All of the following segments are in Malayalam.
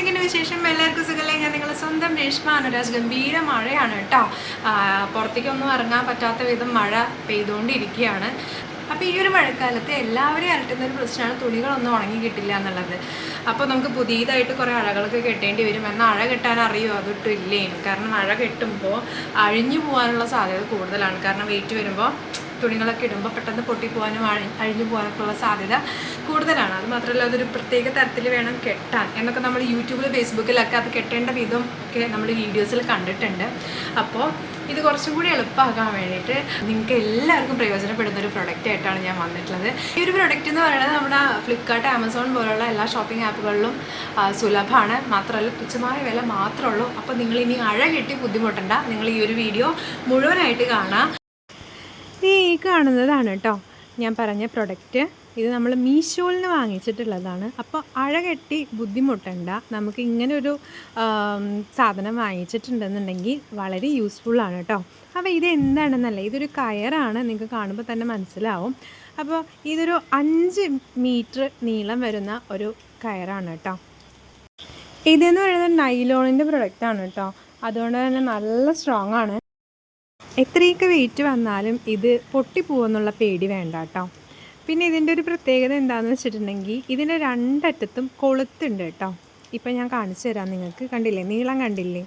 എന്തൊക്കെയാണ് വിശേഷം? എല്ലാവർക്കും സുഖമല്ലേ? ഞാൻ നിങ്ങളുടെ സ്വന്തം രേഷ്മ അനുരാജ്. ഗംഭീര മഴയാണ് കേട്ടോ. പുറത്തേക്കൊന്നും ഇറങ്ങാൻ പറ്റാത്ത വിധം മഴ പെയ്തുകൊണ്ടിരിക്കുകയാണ്. അപ്പോൾ ഈ ഒരു മഴക്കാലത്ത് എല്ലാവരെയും അലട്ടുന്ന ഒരു പ്രശ്നമാണ് തുണികളൊന്നും ഉണങ്ങി കിട്ടില്ല എന്നുള്ളത്. അപ്പോൾ നമുക്ക് പുതിയതായിട്ട് കുറേ അഴകളൊക്കെ കെട്ടേണ്ടി വരും. എന്നാൽ അഴ കെട്ടാൻ അറിയുമോ? അതൊട്ടും ഇല്ലേനും. കാരണം അഴ കെട്ടുമ്പോൾ അഴിഞ്ഞു പോകാനുള്ള സാധ്യത കൂടുതലാണ്. കാരണം വെയിറ്റ് വരുമ്പോൾ തുണികളൊക്കെ ഇടുമ്പോൾ പെട്ടെന്ന് പൊട്ടിപ്പോകാനും അഴിഞ്ഞു പോകാനൊക്കെ ഉള്ള സാധ്യത കൂടുതലാണ്. അത് മാത്രമല്ല അതൊരു പ്രത്യേക തരത്തിൽ വേണം കെട്ടാൻ എന്നൊക്കെ നമ്മൾ യൂട്യൂബിൽ ഫേസ്ബുക്കിലൊക്കെ അത് കെട്ടേണ്ട വിധം ഒക്കെ നമ്മൾ വീഡിയോസിൽ കണ്ടിട്ടുണ്ട്. അപ്പോൾ ഇത് കുറച്ചും കൂടി എളുപ്പമാക്കാൻ വേണ്ടിയിട്ട് നിങ്ങൾക്ക് എല്ലാവർക്കും പ്രയോജനപ്പെടുന്ന ഒരു പ്രൊഡക്റ്റ് ആയിട്ടാണ് ഞാൻ വന്നിട്ടുള്ളത്. ഈ ഒരു പ്രൊഡക്റ്റ് എന്ന് പറയുന്നത് നമ്മുടെ ഫ്ലിപ്കാർട്ട്, ആമസോൺ പോലുള്ള എല്ലാ ഷോപ്പിംഗ് ആപ്പുകളിലും സുലഭമാണ്. മാത്രമല്ല തുച്ഛമായ വില മാത്രമേ ഉള്ളൂ. അപ്പോൾ നിങ്ങൾ ഇനി അഴ കെട്ടി ബുദ്ധിമുട്ടണ്ട. നിങ്ങൾ ഈ ഒരു വീഡിയോ മുഴുവനായിട്ട് കാണാം. ഈ കാണുന്നതാണ് കേട്ടോ ഞാൻ പറഞ്ഞ പ്രൊഡക്റ്റ്. ഇത് നമ്മൾ മീഷോയിൽ നിന്ന് വാങ്ങിച്ചിട്ടുള്ളതാണ്. അപ്പോൾ അഴ കെട്ടി ബുദ്ധിമുട്ടണ്ട. നമുക്ക് ഇങ്ങനൊരു സാധനം വാങ്ങിച്ചിട്ടുണ്ടെന്നുണ്ടെങ്കിൽ വളരെ യൂസ്ഫുള്ളാണ് കേട്ടോ. അപ്പോൾ ഇത് എന്താണെന്നല്ല, ഇതൊരു കയറാണ്. നിങ്ങൾക്ക് കാണുമ്പോൾ തന്നെ മനസ്സിലാവും. അപ്പോൾ ഇതൊരു 5 മീറ്റർ നീളം വരുന്ന ഒരു കയറാണ് കേട്ടോ. ഇതെന്ന് പറയുന്നത് നൈലോണിൻ്റെ പ്രൊഡക്റ്റാണ് കേട്ടോ. അതുകൊണ്ട് തന്നെ നല്ല സ്ട്രോങ് ആണ്. എത്രയൊക്കെ വെയിറ്റ് വന്നാലും ഇത് പൊട്ടിപ്പോവെന്നുള്ള പേടി വേണ്ട കേട്ടോ. പിന്നെ ഇതിൻ്റെ ഒരു പ്രത്യേകത എന്താണെന്ന് വെച്ചിട്ടുണ്ടെങ്കിൽ ഇതിൻ്റെ രണ്ടറ്റത്തും കൊളുത്തുണ്ട് കേട്ടോ. ഇപ്പം ഞാൻ കാണിച്ചു തരാം നിങ്ങൾക്ക്. കണ്ടില്ലേ, നീളം കണ്ടില്ലേ?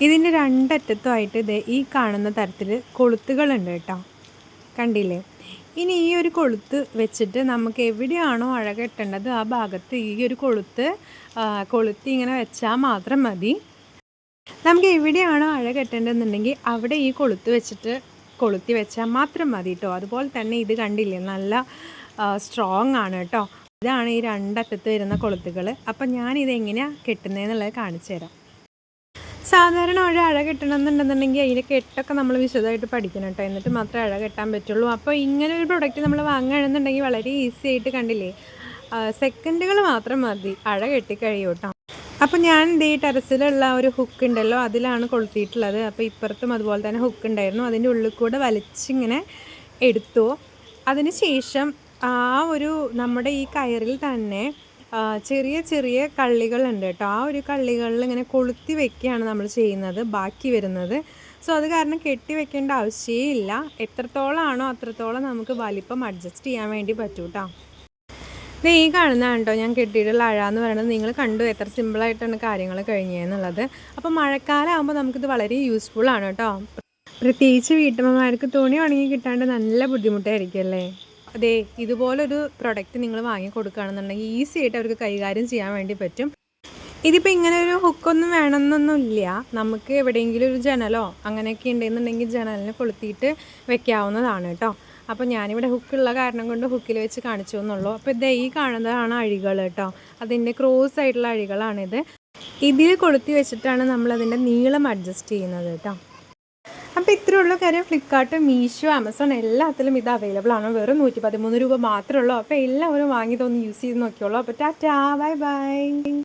ഇതിൻ്റെ രണ്ടറ്റത്തുമായിട്ട് ഇത് ഈ കാണുന്ന തരത്തിൽ കൊളുത്തുകളുണ്ട് കേട്ടോ. കണ്ടില്ലേ? ഇനി ഈ ഒരു കൊളുത്ത് വെച്ചിട്ട് നമുക്ക് എവിടെയാണോ അഴ കെട്ടേണ്ടത് ആ ഭാഗത്ത് ഈ ഒരു കൊളുത്തി ഇങ്ങനെ വെച്ചാൽ മാത്രം മതി. നമുക്ക് എവിടെയാണോ അഴ കെട്ടേണ്ടതെന്നുണ്ടെങ്കിൽ അവിടെ ഈ കൊളുത്തി വെച്ചാൽ മാത്രം മതി കേട്ടോ. അതുപോലെ തന്നെ ഇത് കണ്ടില്ലേ, നല്ല സ്ട്രോങ് ആണ് കേട്ടോ. ഇതാണ് ഈ രണ്ടറ്റത്ത് വരുന്ന കൊളുത്തുകൾ. അപ്പം ഞാനിത് എങ്ങനെയാണ് കെട്ടുന്നതെന്നുള്ളത് കാണിച്ചു തരാം. സാധാരണ ഒരു അഴ കെട്ടണമെന്നുണ്ടെന്നുണ്ടെങ്കിൽ അതിൻ്റെ കെട്ടൊക്കെ നമ്മൾ വിശദമായിട്ട് പഠിക്കണം കേട്ടോ. എന്നിട്ട് മാത്രമേ അഴ കെട്ടാൻ പറ്റുള്ളൂ. അപ്പോൾ ഇങ്ങനെ ഒരു പ്രൊഡക്റ്റ് നമ്മൾ വാങ്ങുകയാണെന്നുണ്ടെങ്കിൽ വളരെ ഈസി ആയിട്ട് കണ്ടില്ലേ, സെക്കൻഡുകൾ മാത്രം മതി അഴ കെട്ടിക്കഴിയും കേട്ടോ. അപ്പോൾ ഞാൻ ഈ ടെറസിലുള്ള ഒരു ഹുക്ക് ഉണ്ടല്ലോ അതിലാണ് കൊളുത്തിയിട്ടുള്ളത്. അപ്പോൾ ഇപ്പുറത്തും അതുപോലെ തന്നെ ഹുക്ക് ഉണ്ടായിരുന്നു. അതിൻ്റെ ഉള്ളിൽ കൂടെ വലിച്ചിങ്ങനെ എടുത്തു. അതിന് ശേഷം നമ്മുടെ ഈ കയറിൽ തന്നെ ചെറിയ ചെറിയ കള്ളികളുണ്ട് കേട്ടോ. ആ ഒരു കള്ളികളിൽ ഇങ്ങനെ കൊളുത്തി വെക്കുകയാണ് നമ്മൾ ചെയ്യുന്നത് ബാക്കി വരുന്നത്. സോ അത് കാരണം കെട്ടി വെക്കേണ്ട ആവശ്യമേ ഇല്ല. എത്രത്തോളമാണോ അത്രത്തോളം നമുക്ക് വലിപ്പം അഡ്ജസ്റ്റ് ചെയ്യാൻ വേണ്ടി പറ്റൂ കേട്ടോ. ഈ കാണുന്നതാണ് കേട്ടോ ഞാൻ കെട്ടിയിട്ടുള്ള അഴ എന്ന് പറയുന്നത്. നിങ്ങൾ കണ്ടു എത്ര സിമ്പിളായിട്ടാണ് കാര്യങ്ങൾ കഴിഞ്ഞതെന്നുള്ളത്. അപ്പോൾ മഴക്കാലം ആകുമ്പോൾ നമുക്കിത് വളരെ യൂസ്ഫുള്ളാണ് കേട്ടോ. പ്രത്യേകിച്ച് വീട്ടമ്മമാർക്ക് തുണി ഉണങ്ങി കിട്ടാണ്ട് നല്ല ബുദ്ധിമുട്ടായിരിക്കും അല്ലേ. അതെ, ഇതുപോലൊരു പ്രൊഡക്റ്റ് നിങ്ങൾ വാങ്ങി കൊടുക്കുകയാണെന്നുണ്ടെങ്കിൽ ഈസി ആയിട്ട് അവർക്ക് കൈകാര്യം ചെയ്യാൻ വേണ്ടി പറ്റും. ഇതിപ്പോൾ ഇങ്ങനെ ഒരു ഹുക്കൊന്നും വേണമെന്നൊന്നുമില്ല. നമുക്ക് എവിടെയെങ്കിലും ഒരു ജനലോ അങ്ങനെയൊക്കെ ഉണ്ടെന്നുണ്ടെങ്കിൽ ജനലിനെ കൊളുത്തിയിട്ട് വെക്കാവുന്നതാണ് കേട്ടോ. അപ്പോൾ ഞാനിവിടെ ഹുക്കുള്ള കാരണം കൊണ്ട് ഹുക്കിൽ വെച്ച് കാണിച്ചു എന്നുള്ളൂ. അപ്പോൾ ഇത് ഈ കാണുന്നതാണ് അഴികൾ കേട്ടോ. അതിൻ്റെ ക്രോസ് ആയിട്ടുള്ള അഴികളാണിത്. ഇതിൽ കൊളുത്തി വെച്ചിട്ടാണ് നമ്മളതിൻ്റെ നീളം അഡ്ജസ്റ്റ് ചെയ്യുന്നത് കേട്ടോ. അപ്പോൾ ഇത്രയുള്ള കാര്യം. ഫ്ലിപ്കാർട്ട്, മീഷോ, ആമസോൺ എല്ലാത്തിലും ഇത് അവൈലബിൾ ആണ്. വെറും 113 രൂപ മാത്രമേ ഉള്ളൂ. അപ്പോൾ എല്ലാവരും വാങ്ങി തോന്നി യൂസ് ചെയ്ത് നോക്കിയോളൂ. അപ്പോൾ ടാറ്റാ, ബൈ ബൈ.